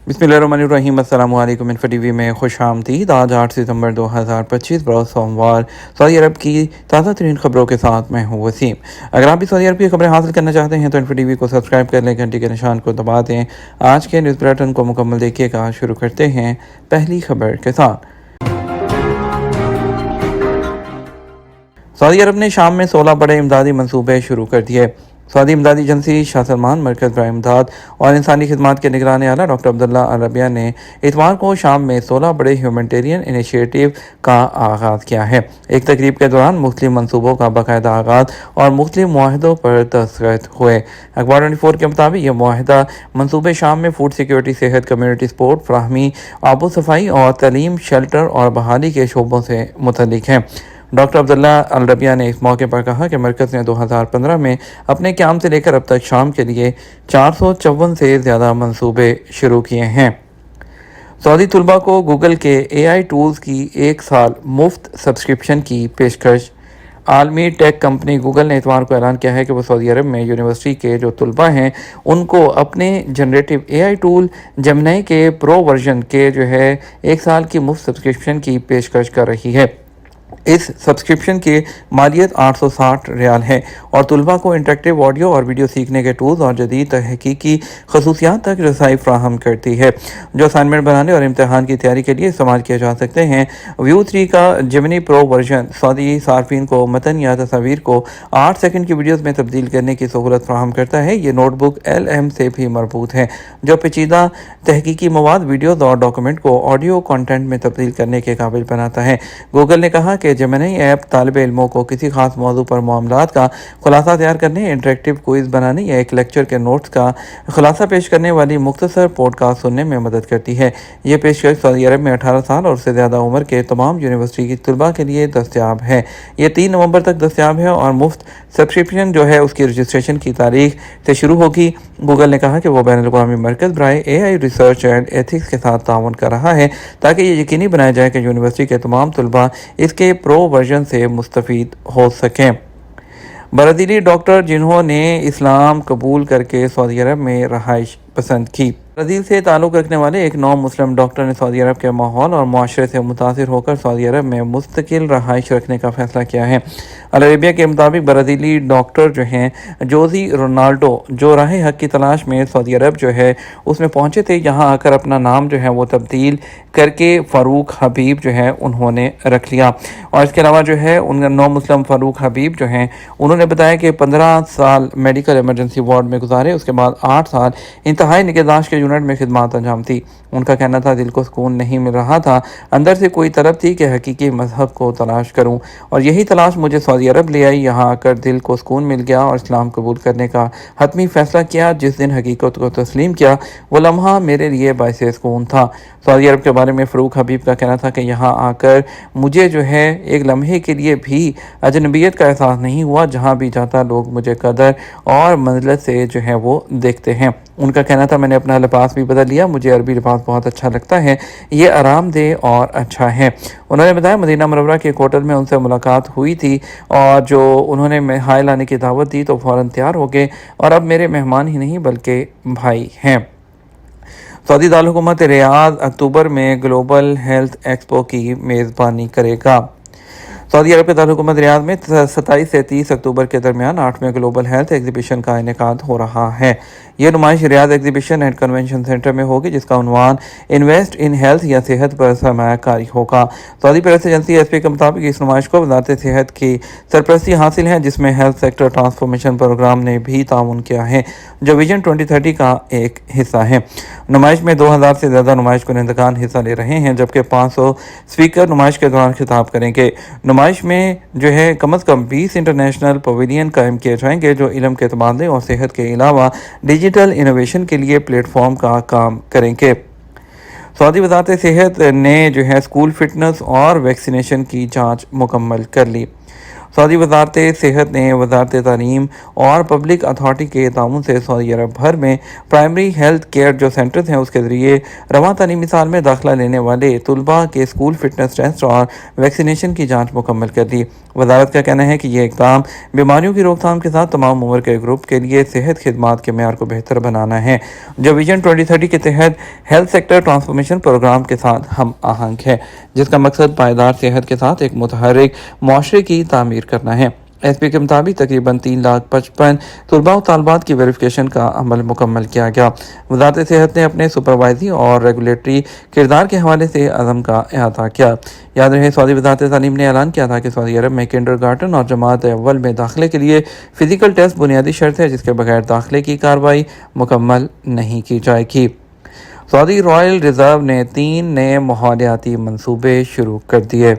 बिस्मिल्लाहिर्रहमानिर्रहीम। अस्सलाम वालेकुम। इन्फो टीवी में खुश आमदीद। आज 8 सितंबर 2025 बरोज़ सोमवार सऊदी अरब की ताज़ा तरीन खबरों के साथ मैं हूँ वसीम। अगर आप भी सऊदी अरब की खबरें हासिल करना चाहते हैं तो इन्फो टीवी को सब्सक्राइब कर लें, घंटी के निशान को दबा दें। आज के न्यूज़ बुलेटिन को मुकम्मल देखिएगा। शुरू करते हैं पहली खबर के साथ। सऊदी अरब ने शाम में 16 बड़े इमदादी मंसूबे शुरू कर दिए। सऊदी इमदादी एजेंसी शाह सलमान मरकज़ बराए इमदाद और इंसानी खिदमात के निगरान आला डॉक्टर अब्दुल्ला अल रबिया ने इतवार को शाम में 16 बड़े ह्यूमैनिटेरियन इनिशिएटिव का आगाज़ किया है। एक तकरीब के दौरान मुख्तलिफ मनसूबों का बाकायदा आगाज़ और मुख्तलिफ मुआहदों पर दस्तखत हुए। अखबार 24 के मुताबिक यह मुआहदा मनसूबे शाम में फूड सिक्योरिटी, सेहत, कम्यूनिटी सपोर्ट, फराहमी, आबो सफाई और तलीम, शेल्टर और बहाली के शोबों से मुतल्लिक हैं। डॉक्टर अब्दुल्ला अल रबिया ने इस मौके पर कहा कि मरकज़ ने 2015 में अपने क़याम से लेकर अब तक शाम के लिए 454 से ज़्यादा मंसूबे शुरू किए हैं। सऊदी तलबा को गूगल के AI टूल्स की 1 साल मुफ्त सब्सक्रिप्शन की पेशकश। आलमी टेक कंपनी गूगल ने इतवार को ऐलान किया है कि वो सऊदी अरब में यूनिवर्सिटी के जो तलबा हैं उनको अपने जनरेटिव AI टूल जेमिनी के प्रो वर्जन के 1 साल की मुफ्त सब्सक्रिप्शन की पेशकश कर रही है। इस सब्सक्रिप्शन की मालियत 860 रियाल है और तलबा को इंटरेक्टिव ऑडियो और वीडियो सीखने के टूल्स और जदीद तहकीकी खसूसियात तक रसाई फ्राहम करती है, जो असाइनमेंट बनाने और इम्तहान की तैयारी के लिए इस्तेमाल किए जा सकते हैं। व्यू 3 का जेमिनी प्रो वर्जन सऊदी सार्फिन को मतन या तस्वीर को 8 सेकंड की वीडियोज़ में तब्दील करने की सहूलत फ्राहम करता है। ये नोटबुक LM से भी मरबूत है, जो पेचीदा तहकीकी मवाद, वीडियोज़ और डॉक्यूमेंट को ऑडियो कॉन्टेंट में तब्दील करने के काबिल बनाता है। गूगल ने कहा कि जेमिनी ऐप तालिब इल्मों को किसी खास मौजू पर मामलात का खुलासा तैयार करने, इंटरेक्टिव क्विज बनाने या एक लेक्चर के नोट्स का खुलासा पेश करने वाली मुख्तसर पॉडकास्ट सुनने में मदद करती है। ये पेशकश सऊदी अरब में 18 साल और उससे ज़्यादा उम्र के तमाम यूनिवर्सिटी की तलबा के लिए दस्तियाब है। ये 3 नवंबर तक दस्तियाब है और मुफ्त सब्सक्रिप्शन उसकी रजिस्ट्रेशन की तारीख से शुरू होगी। गूगल ने कहा कि वो बैनुल-अक़वामी मरकज़ बराए AI रिसर्च एंड एथिक्स के साथ ताउन कर रहा है ताकि ये यकीनी बनाया जाए कि यूनिवर्सिटी के तमाम तलबा इसके प्रो वर्जन से मुस्तफ़ीद हो सकें। ब्राज़ीली डॉक्टर जिन्होंने इस्लाम कबूल करके सऊदी अरब में रहाइश पसंद की। ब्राज़ील से ताल्लुक़ रखने वाले एक नौ मुस्लिम डॉक्टर ने सऊदी अरब के माहौल और माशरे से मुतासिर होकर सऊदी अरब में मुस्तकिल रहाइश रखने का फ़ैसला किया है। अल अरबिया के मुताबिक ब्राज़ीली डॉक्टर जोज़ी रोनाल्डो जो राह हक़ की तलाश में सऊदी अरब उसमें पहुँचे थे, यहाँ आकर अपना नाम वो तब्दील करके फ़ारूक हबीब उन्होंने रख लिया। और इसके अलावा उन नौ मुस्लिम फ़ारूक हबीब उन्होंने बताया कि 15 साल मेडिकल इमरजेंसी वार्ड में गुजारे, उसके बाद 8 साल इंतहाई निगहदाश्त के यूनिट में खिदमत अंजाम थी। उनका कहना था, दिल को सुकून नहीं मिल रहा था, अंदर से कोई तलब थी कि हकीकी मजहब को तलाश करूं और यही तलाश मुझे सऊदी अरब ले आई। यहाँ आकर दिल को सुकून मिल गया और इस्लाम कबूल करने का हतमी फ़ैसला किया। जिस दिन हकीकत को तस्लीम किया वो लम्हा मेरे लिए बाइस सुकून था। सऊदी अरब के बारे में फ़ारूक हबीब का कहना था कि यहाँ आकर मुझे एक लम्हे के लिए भी अजनबियत का एहसास नहीं हुआ। जहाँ भी जाता लोग मुझे कदर और मंजिलत से वो देखते हैं। उनका कहना था, मैंने अपना लिबास भी बदल लिया, मुझे अरबी लिबास बहुत अच्छा लगता है, ये आरामदेह और अच्छा है। उन्होंने बताया, मदीना मुनव्वरा के एक होटल में उनसे मुलाकात हुई थी और जो उन्होंने हाय लाने की दावत दी तो फ़ौरन तैयार हो गए और अब मेरे मेहमान ही नहीं बल्कि भाई हैं। सऊदी दारुल-हुकूमत रियाद अक्टूबर में ग्लोबल हेल्थ एक्सपो की मेज़बानी करेगा। सऊदी अरब के दारुल-हुकूमत रियाद में 27 से 30 अक्टूबर के दरमियान 8वें ग्लोबल हेल्थ एग्जीबिशन का इनेकाद हो रहा है। ये नुमाइश Riyadh exhibition and convention centre में होगी, जिसका उन्वान इन्वेस्ट इन हेल्थ या सेहत पर सरमायाकारी होगा। सऊदी प्रेस एजेंसी SP के मुताबिक इस नुमाइश को वज़ारत सेहत की सरपरस्ती हासिल है, जिसमें हेल्थ सेक्टर ट्रांसफॉर्मेशन प्रोग्राम ने भी ताउन किया है, जो विजन 2030 का एक हिस्सा है। नुमाइश में 2000 से ज़्यादा नुमाइश कुनंदगान हिस्सा ले रहे हैं, जबकि 500 स्पीकर नुमाइश के दौरान खिताब करेंगे। नुमाइश में कम अज़ कम 20 इंटरनेशनल पवेलियन कायम किए जाएंगे, जो इल्म के तबादले और सेहत के अलावा डिजिटल इनोवेशन के लिए प्लेटफॉर्म का काम करेंगे। सऊदी वज़ारत सेहत ने स्कूल फिटनेस और वैक्सीनेशन की जांच मुकम्मल कर ली। सऊदी वजारत सेहत ने वजारत तालीम और पब्लिक अथॉरिटी के ताउन से सऊदी अरब भर में प्राइमरी हेल्थ केयर जो सेंटर्स हैं उसके ज़रिए रवां तालीमी साल में दाखिला लेने वाले तलबा के स्कूल फिटनेस टेस्ट और वैक्सीनेशन की जाँच मुकम्मल कर दी। वजारत का कहना है कि यह इक़दाम बीमारियों की रोकथाम के साथ तमाम उम्र के ग्रुप के लिए सेहत खिदमात के मेयार को बेहतर बनाना है, जो विजन 2030 के तहत हेल्थ सेक्टर ट्रांसफॉर्मेशन प्रोग्राम के साथ हम आहंग है, जिसका मकसद पायदार सेहत के साथ एक मुतहर्रिक मुआशरे की तामीर करना है। एसपी के मुताबिक तकरीबन 3,55,000 तलबा और तालबात की वेरिफिकेशन का अमल मुकम्मल किया गया। वजारत सेहत ने अपने सुपरवाइजरी और रेगुलेटरी किरदार के हवाले से अज़म का अहाता किया। याद रहे, सऊदी वजारत तालीम ने ऐलान किया था कि सऊदी अरब में किंडरगार्टन और जमात अव्वल में दाखिले के लिए फ़िज़िकल टेस्ट बुनियादी शर्त है, जिसके बगैर दाखिले की कार्रवाई मुकम्मल नहीं की जाएगी। सऊदी रॉयल रिज़र्व ने 3 नए माहौलियाती मंसूबे शुरू कर दिए।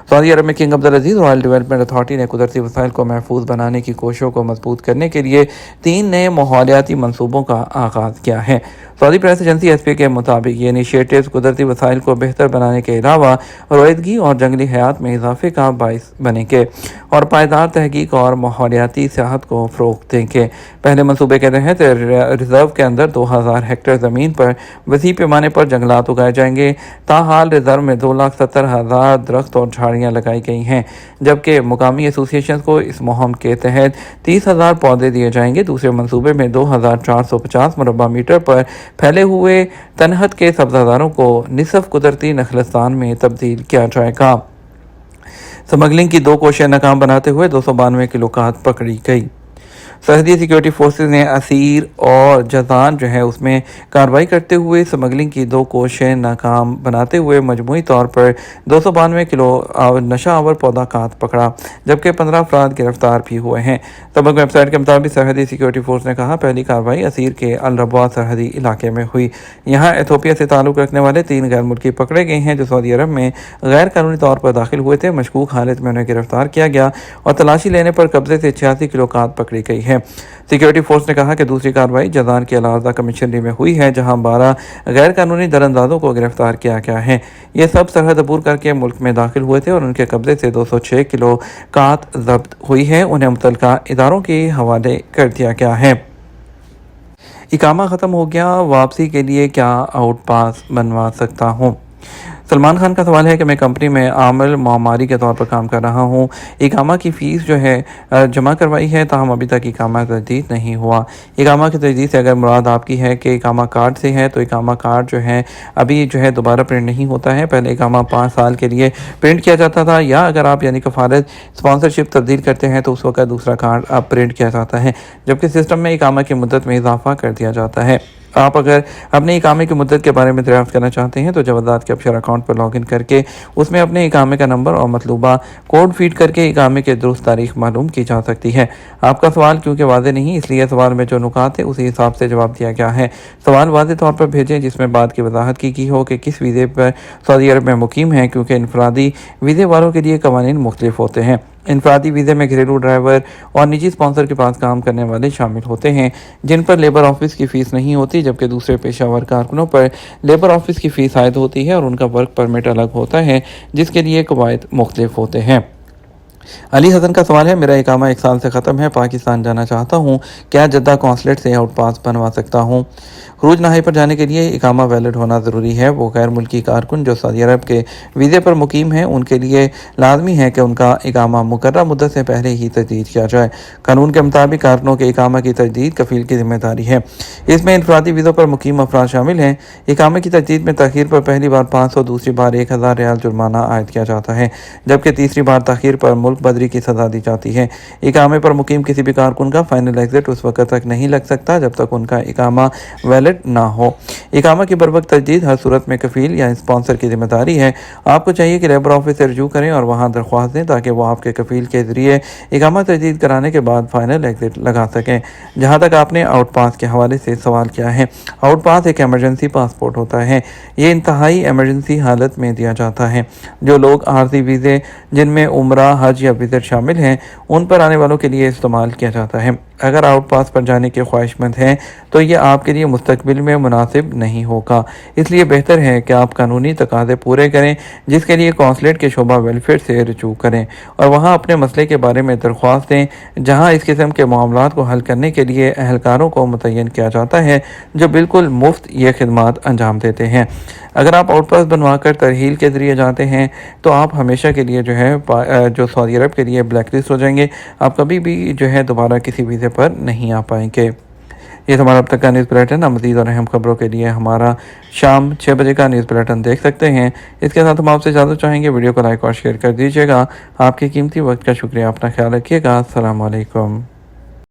सऊदी अरब में किंग अब्दुल अजीज़ रॉयल डेवलपमेंट अथॉरिटी ने कुदरती वसाइल को महफूज बनाने की कोशिशों को मजबूत करने के लिए 3 नए माहौलियाती मंसूबों का आगाज़ किया है। सऊदी प्रेस एजेंसी एसपी के मुताबिक ये इनिशिएटिव्स कुदरती वसाइल को बेहतर बनाने के अलावा रोईदगी और जंगली हयात में इजाफे का बाइस बनेंगे और पायदार तहकीक और माहौलियाती सियाहत को फ़रोग़ देंगे। पहले मंसूबे के तहत रिजर्व के अंदर 2000 हेक्टेयर ज़मीन पर वसी पैमाने पर जंगलात उगाए जाएंगे। ताहाल रिजर्व में 2,70,000 दरख्त और झाड़ियाँ लगाई गई हैं, जबकि मुकामी एसोसिएशन को इस मुहिम के तहत 30,000 पौधे दिए जाएंगे। दूसरे मंसूबे में 2,450 मुरबा मीटर पर फैले हुए तनहत के सब्ज़ादारों को निसफ कुदरती नखलस्तान में तब्दील किया जाएगा। स्मगलिंग की 2 कोशिशें नाकाम बनाते हुए 292 किलो काट पकड़ी गई। सरहदी सिक्योरिटी फोर्सेस ने असीर और जजान जो है उसमें कार्रवाई करते हुए स्मगलिंग की 2 कोशिशें नाकाम बनाते हुए मजमूई तौर पर 292 किलो नशा आवर पौधा काट पकड़ा, जबकि 15 अफराद गिरफ्तार भी हुए हैं। तबक वेबसाइट के मुताबिक सरहदी सिक्योरिटी फोर्स ने कहा, पहली कार्रवाई असीर के अल रबवा सरहदी इलाके में हुई। यहाँ एथोपिया से ताल्लुक़ रखने वाले 3 गैर मुल्की पकड़े गए हैं जो सऊदी अरब में गैर कानूनी तौर पर दाखिल हुए थे। मशकूक हालत में उन्हें गिरफ्तार किया गया और तलाशी लेने पर कब्जे से 86 किलो काट पकड़ी गई है। सिक्योरिटी फोर्स ने कहा कि दूसरी कार्रवाई जजान की अलाजा कमिश्नरी में हुई है, जहां 12 गैर कानूनी दरअंदाजों को गिरफ्तार किया गया है। ये सब सरहद अबूर करके मुल्क में दाखिल हुए थे और उनके कब्जे से 206 किलो काट जब्त हुई है। उन्हें मुतल्लिका इदारों के हवाले कर दिया गया है। इकामा ख़त्म हो गया, वापसी के लिए क्या आउट पास बनवा सकता हूँ? सलमान खान का सवाल है कि मैं कंपनी में आमल मामारी के तौर पर काम कर रहा हूँ। इकामा की फ़ीस जो है जमा करवाई है, ताहम अभी तक इकामा तजदीद नहीं हुआ। इकामा की तजदीद से अगर मुराद आपकी है कि इकामा कार्ड से है, तो इकामा कार्ड जो है अभी जो है दोबारा प्रिंट नहीं होता है। पहले इकामा 5 साल के लिए प्रिंट किया जाता था, या अगर आप यानी कफालत स्पॉन्सरशिप तब्दील करते हैं तो उस वक्त दूसरा कार्ड अब प्रिंट किया जाता है, जबकि सिस्टम में इकामा की मुद्दत में इजाफा कर दिया जाता है। आप अगर अपने इकामे की मुद्दत के बारे में दरियाफ्त करना चाहते हैं तो जवादात के अपशर अकाउंट पर लॉगिन करके उसमें अपने इकामे का नंबर और मतलूबा कोड फीड करके इकामे की दुरुस्त तारीख मालूम की जा सकती है। आपका सवाल क्योंकि वाज़ेह नहीं, इसलिए सवाल में जो नुकात है उसी हिसाब से जवाब दिया गया है। सवाल वाज़ेह तौर पर भेजें जिसमें बात की वजाहत की हो कि किस वीज़े पर सऊदी अरब में मुकीम है, क्योंकि इनफरादी वीज़े वालों के लिए कवानीन मुख्तलिफ होते हैं। इनफरादी वीज़े में घरेलू ड्राइवर और निजी स्पॉन्सर के पास काम करने वाले शामिल होते हैं, जिन पर लेबर ऑफिस की फ़ीस नहीं होती, जबकि दूसरे पेशावर कारकुनों पर लेबर ऑफिस की फ़ीस आयद होती है और उनका वर्क परमिट अलग होता है, जिसके लिए कवायद मुख्तलिफ होते हैं। अली हसन का सवाल है, मेरा इकामा 1 साल से ख़त्म है, पाकिस्तान जाना चाहता हूँ, क्या जद्दा कौंसलेट से आउट पास बनवा सकता हूँ? खरूज नहाई पर जाने के लिए इकामा वैलिड होना ज़रूरी है। वो गैर मुल्की कारकुन जो सऊदी अरब के वीज़े पर मुकीम हैं, उनके लिए लाजमी है कि उनका इकामा मुकर्रर मुद्दत से पहले ही तजदीद किया जाए। कानून के मुताबिक कारकुनों के इकामा की तजदीद कफ़ील की जिम्मेदारी है। इसमें इनफरादी वीज़ों पर मुकीम अफराद शामिल हैं। इकामे की तजदीद में तख़ीर पर पहली बार 500, दूसरी बार 1000 रियाल जुर्माना आयद किया जाता है, जबकि तीसरी बार तख़ीर पर मुल्क बदरी की सज़ा दी जाती है। इकामे पर मुकीम किसी भी कारकुन का फाइनल एग्जिट उस वक्त तक नहीं लग सकता जब तक उनका इकामा वैलिड ना हो। इकामा की बरवक्त तजदीद हर सूरत में कफ़ील या स्पॉन्सर की जिम्मेदारी है। आपको चाहिए कि लेबर ऑफिस से रजू करें और वहाँ दरख्वास्त दें ताकि वो आपके कफ़ील के ज़रिए इकामा तजदीद कराने के बाद फाइनल एग्जिट लगा सकें। जहाँ तक आपने आउट पास के हवाले से सवाल किया है, आउट पास एक एमरजेंसी पासपोर्ट होता है। ये इंतहाई एमरजेंसी हालत में दिया जाता है। जो लोग आर्जी वीज़े जिनमें उम्रा, हज या विज़िट शामिल हैं, उन पर आने वालों के लिए इस्तेमाल किया जाता है। اگر آؤٹ پاس پر جانے کے خواہشمند ہیں تو یہ آپ کے لیے مستقبل میں مناسب نہیں ہوگا۔ اس لیے بہتر ہے کہ آپ قانونی تقاضے پورے کریں، جس کے لیے کونسلیٹ کے شعبہ ویلفیئر سے رجوع کریں اور وہاں اپنے مسئلے کے بارے میں درخواست دیں، جہاں اس قسم کے معاملات کو حل کرنے کے لیے اہلکاروں کو متعین کیا جاتا ہے جو بالکل مفت یہ خدمات انجام دیتے ہیں۔ اگر آپ آؤٹ پاس بنوا کر ترحیل کے ذریعے جاتے ہیں تو آپ ہمیشہ کے لیے جو سعودی عرب کے لیے بلیک لسٹ ہو جائیں گے، آپ کبھی بھی دوبارہ کسی ویزے پر نہیں آ پائیں گے۔ یہ ہمارا اب تک کا نیوز بلیٹن۔ مزید اور اہم خبروں کے لیے ہمارا شام 6 بجے کا نیوز بلیٹن دیکھ سکتے ہیں۔ اس کے ساتھ ہم آپ سے اجازت چاہیں گے، ویڈیو کو لائک اور شیئر کر دیجیے گا۔ آپ کے قیمتی وقت کا شکریہ، اپنا خیال رکھیے گا۔ السلام علیکم۔